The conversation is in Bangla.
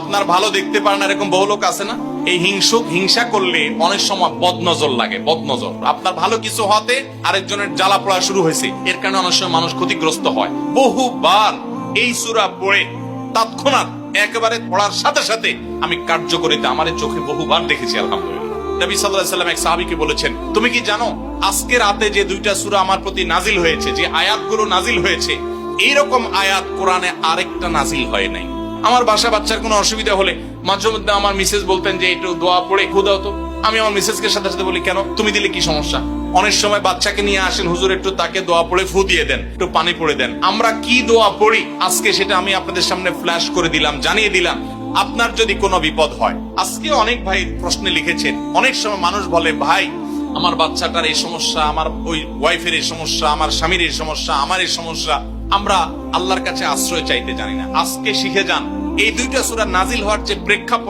আপনার ভালো দেখতে পারেন, এরকম বহু লোক আছে না? এই হিংসা করলে অনেক সময় বদনজর লাগে, বদনজর। আপনার ভালো কিছু হতে আরেকজনের জ্বালা পড়া শুরু হয়েছে, এর কারণে অনেক সময় মানুষ ক্ষতিগ্রস্ত হয়। বহুবার এই সূরা পড়ে তৎক্ষণাৎ একেবারে পড়ার সাথে সাথে আমি কার্যকরিতা আমার চোখে বহুবার দেখেছি, আলহামদুলিল্লাহ। নবী সাল্লাল্লাহু আলাইহি ওয়াসাল্লাম এক সাহাবীকে বলেছেন, তুমি কি জানো আজকে রাতে যে 2টা সূরা আমার প্রতি নাজিল হয়েছে, যে আয়াতগুলো নাজিল হয়েছে, এইরকম আয়াত কোরআনে আরেকটা নাজিল হয় নাই। আমার বাচ্চার কোনো অসুবিধা হলে মাঝে মধ্যে আমার মিসেস বলতেন যে একটু দোয়া পড়ে খু দাও তো। আমি আমার মিসেসকে সাথে সাথে বলি, কেন, তুমি দিলে কি সমস্যা? অনেক সময় বাচ্চাকে নিয়ে আসেন, হুজুর একটু তাকে দোয়া পড়ে ফু দিয়ে দেন, একটু পানি পড়ে দেন। আমরা কি দোয়া পড়ি আজকে সেটা আমি আপনাদের সামনে ফ্ল্যাশ করে দিলাম, জানিয়ে দিলাম। আপনার যদি কোনো বিপদ হয়, আজকে অনেক ভাই প্রশ্নে লিখেছেন, অনেক সময় মানুষ বলে, ভাই আমার বাচ্চাটার এই সমস্যা, আমার ওই ওয়াইফের এই সমস্যা, আমার স্বামীর এই সমস্যা, আমার এই সমস্যা। আমরা আল্লাহর কাছে আশ্রয় চাইতে জানি না। আজকে শিখে যান, এই 2টা সূরা নাজিল হওয়ার যে প্রেক্ষাপট